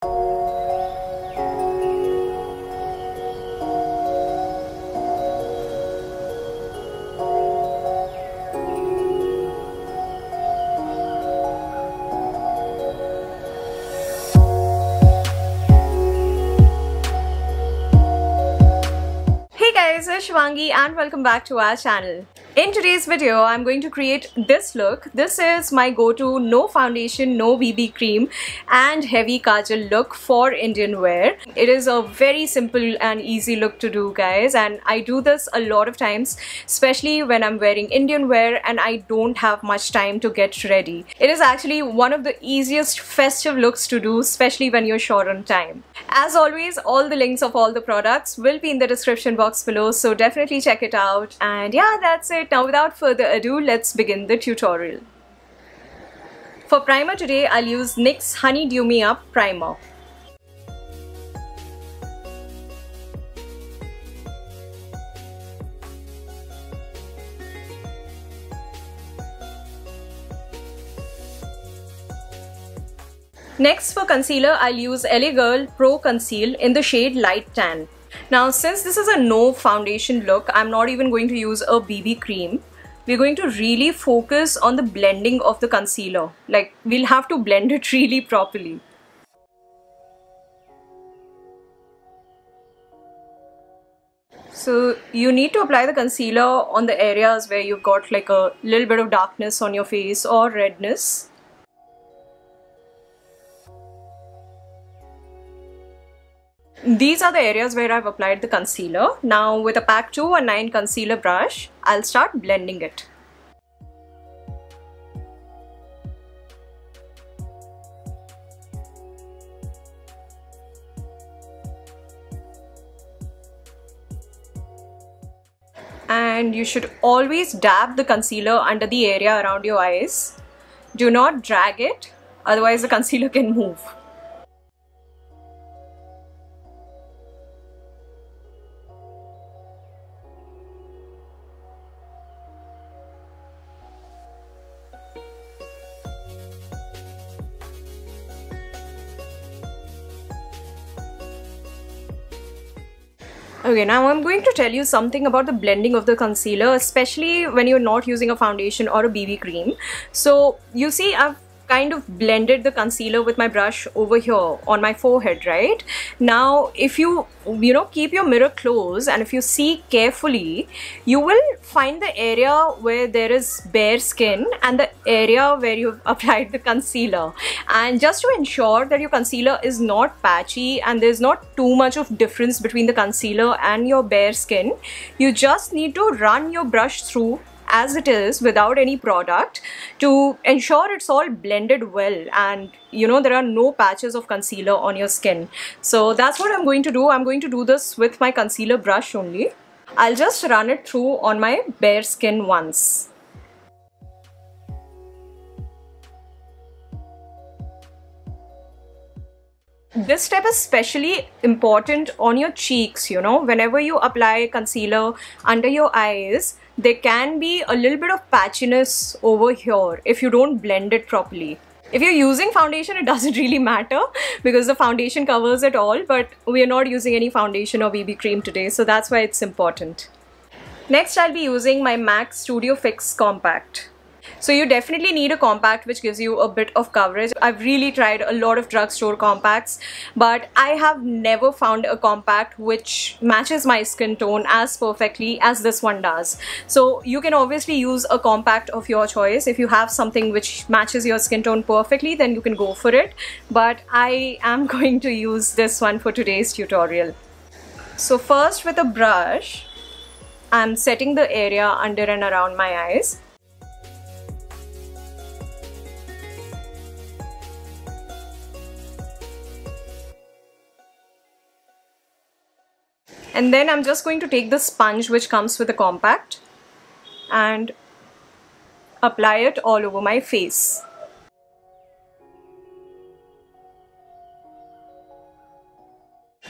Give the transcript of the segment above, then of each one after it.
Hey guys, it's Shivangi and welcome back to our channel. In today's video, I'm going to create this look. This is my go-to no foundation, no BB cream and heavy kajal look for Indian wear. It is a very simple and easy look to do, guys, and I do this a lot of times, especially when I'm wearing Indian wear and I don't have much time to get ready. It is actually one of the easiest festive looks to do, especially when you're short on time. As always, all the links of all the products will be in the description box below, so definitely check it out. And yeah, that's it. Now without further ado, let's begin the tutorial. For primer today, I'll use NYX Honey Dew Me Up Primer. Next, for concealer, I'll use LA Girl Pro Conceal in the shade Light Tan. Now, since this is a no foundation look, I'm not even going to use a BB cream. We're going to really focus on the blending of the concealer. Like, we'll have to blend it really properly. So, you need to apply the concealer on the areas where you've got like a little bit of darkness on your face or redness. These are the areas where I've applied the concealer. Now with a Pack 219 concealer brush, I'll start blending it. And you should always dab the concealer under the area around your eyes. Do not drag it, otherwise the concealer can move. Okay, now I'm going to tell you something about the blending of the concealer, especially when you're not using a foundation or a BB cream. So you see, I've kind of blended the concealer with my brush over here on my forehead, right? Now, if you keep your mirror close and if you see carefully, you will find the area where there is bare skin and the area where you've applied the concealer. And just to ensure that your concealer is not patchy and there's not too much of difference between the concealer and your bare skin, you just need to run your brush through as it is without any product to ensure it's all blended well and there are no patches of concealer on your skin. So that's what I'm going to do. I'm going to do this with my concealer brush only. I'll just run it through on my bare skin once. This step is especially important on your cheeks, whenever you apply concealer under your eyes, there can be a little bit of patchiness over here if you don't blend it properly. If you're using foundation, it doesn't really matter because the foundation covers it all, but we are not using any foundation or BB cream today, so that's why it's important. Next, I'll be using my MAC Studio Fix Compact. So you definitely need a compact which gives you a bit of coverage. I've really tried a lot of drugstore compacts, but I have never found a compact which matches my skin tone as perfectly as this one does. So you can obviously use a compact of your choice. If you have something which matches your skin tone perfectly, then you can go for it. But I am going to use this one for today's tutorial. So first, with a brush, I'm setting the area under and around my eyes. And then I'm just going to take the sponge which comes with the compact and apply it all over my face.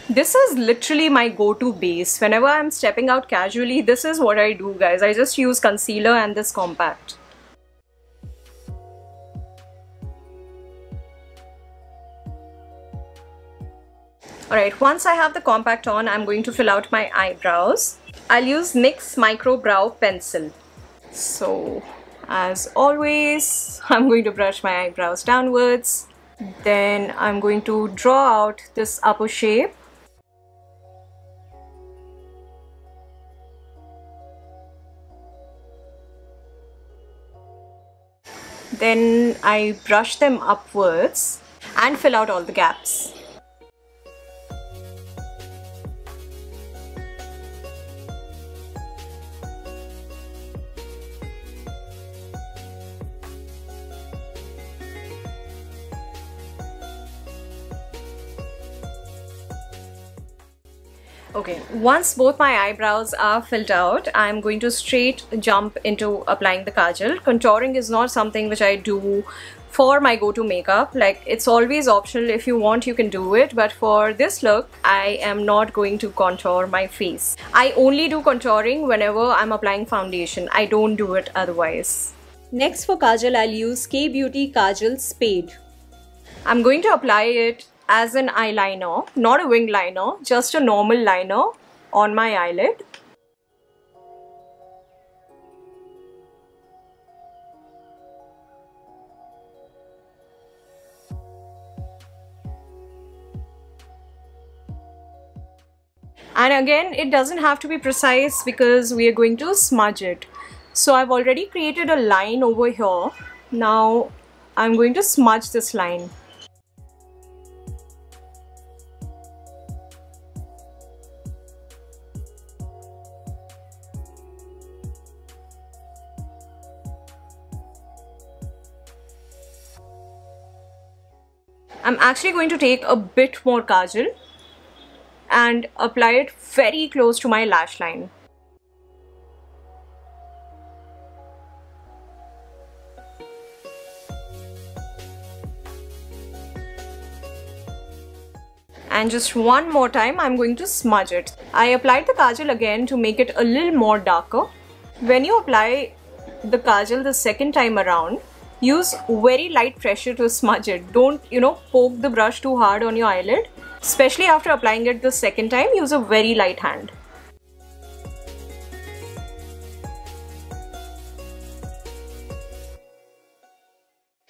This is literally my go-to base. Whenever I'm stepping out casually, this is what I do, guys. I just use concealer and this compact. Alright, once I have the compact on, I'm going to fill out my eyebrows. I'll use NYX Micro Brow Pencil. So, as always, I'm going to brush my eyebrows downwards. Then I'm going to draw out this upper shape. Then I brush them upwards and fill out all the gaps. Okay, once both my eyebrows are filled out, I'm going to straight jump into applying the kajal. Contouring is not something which I do for my go-to makeup. Like, it's always optional. If you want, you can do it. But for this look, I am not going to contour my face. I only do contouring whenever I'm applying foundation. I don't do it otherwise. Next for kajal, I'll use K-Beauty Kajal Spade. I'm going to apply it as an eyeliner, not a wing liner, just a normal liner on my eyelid. And again, it doesn't have to be precise because we are going to smudge it. So I've already created a line over here. Now I'm going to smudge this line. I'm actually going to take a bit more kajal and apply it very close to my lash line. And just one more time, I'm going to smudge it. I applied the kajal again to make it a little more darker. When you apply the kajal the second time around, use very light pressure to smudge it. Don't, poke the brush too hard on your eyelid. Especially after applying it the second time, use a very light hand.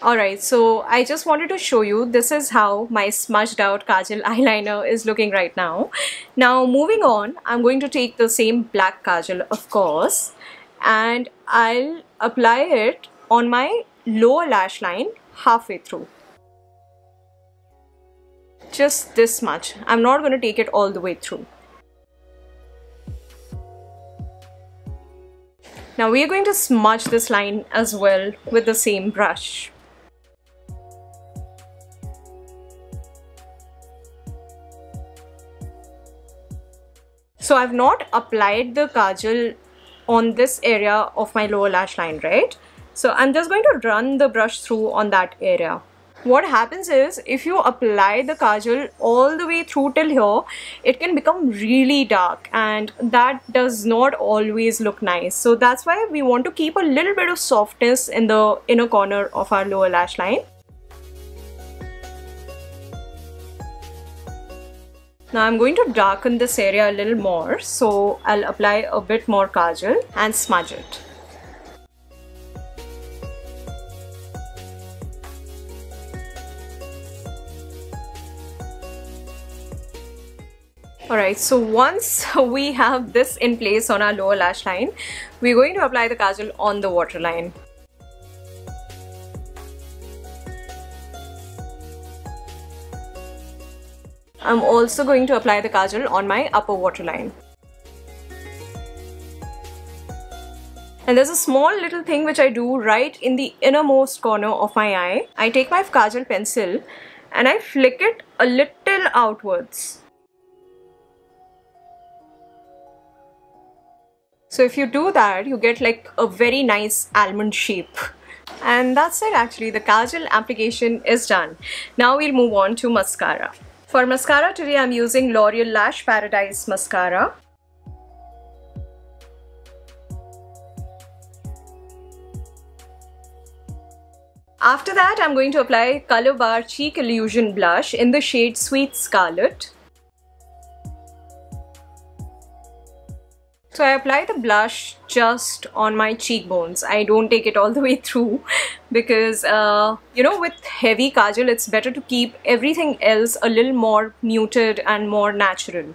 Alright, so I just wanted to show you, this is how my smudged out kajal eyeliner is looking right now. Now moving on, I'm going to take the same black kajal, of course, and I'll apply it on my lower lash line halfway through. Just this much. I'm not going to take it all the way through. Now we are going to smudge this line as well with the same brush. So I've not applied the kajal on this area of my lower lash line, right? So I'm just going to run the brush through on that area. What happens is, if you apply the kajal all the way through till here, it can become really dark and that does not always look nice. So that's why we want to keep a little bit of softness in the inner corner of our lower lash line. Now I'm going to darken this area a little more, so I'll apply a bit more kajal and smudge it. Alright, so once we have this in place on our lower lash line, we're going to apply the kajal on the waterline. I'm also going to apply the kajal on my upper waterline. And there's a small little thing which I do right in the innermost corner of my eye. I take my kajal pencil and I flick it a little outwards. So if you do that, you get like a very nice almond shape. And that's it actually, the kajal application is done. Now we'll move on to mascara. For mascara today I'm using LOreal Lash Paradise Mascara. After that I'm going to apply Colorbar Cheekillusion blush in the shade Sweet Scarlet. So I apply the blush just on my cheekbones. I don't take it all the way through because, you know, with heavy kajal, it's better to keep everything else a little more muted and more natural.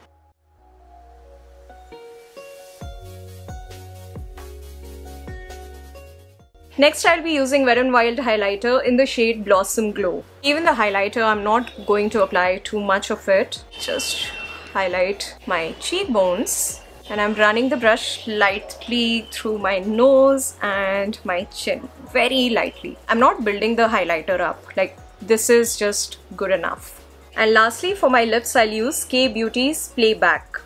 Next, I'll be using Wet n Wild highlighter in the shade Blossom Glow. Even the highlighter, I'm not going to apply too much of it. Just highlight my cheekbones. And I'm running the brush lightly through my nose and my chin. Very lightly. I'm not building the highlighter up. Like, this is just good enough. And lastly, for my lips, I'll use K Beauty's Playback.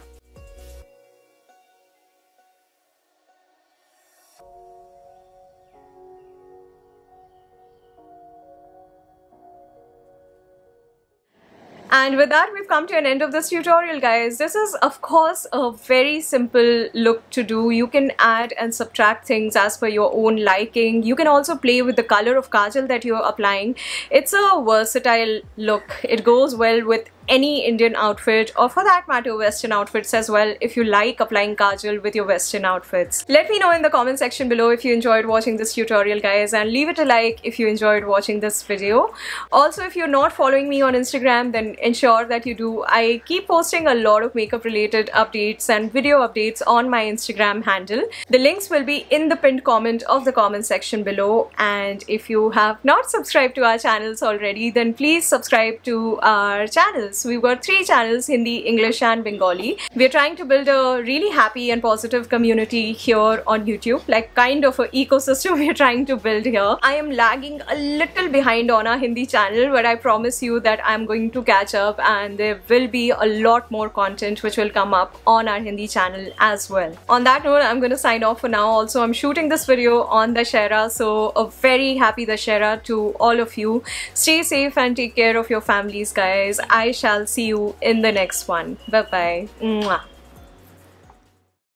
And with that, we've come to an end of this tutorial, guys. This is, of course, a very simple look to do. You can add and subtract things as per your own liking. You can also play with the color of kajal that you're applying. It's a versatile look. It goes well with any Indian outfit, or for that matter Western outfits as well, if you like applying kajal with your Western outfits. Let me know in the comment section below if you enjoyed watching this tutorial, guys, and leave it a like if you enjoyed watching this video. Also, if you're not following me on Instagram, then ensure that you do. I keep posting a lot of makeup related updates and video updates on my Instagram handle. The links will be in the pinned comment of the comment section below, and if you have not subscribed to our channels already, then please subscribe to our channels. We've got 3 channels, Hindi, English and Bengali. We're trying to build a really happy and positive community here on YouTube, like kind of an ecosystem we're trying to build here. I am lagging a little behind on our Hindi channel, but I promise you that I'm going to catch up, and there will be a lot more content which will come up on our Hindi channel as well. On that note, I'm going to sign off for now. Also, I'm shooting this video on Dussehra, so a very happy Dussehra to all of you. Stay safe and take care of your families, guys. I shall see you in the next one. Bye bye. Mwah.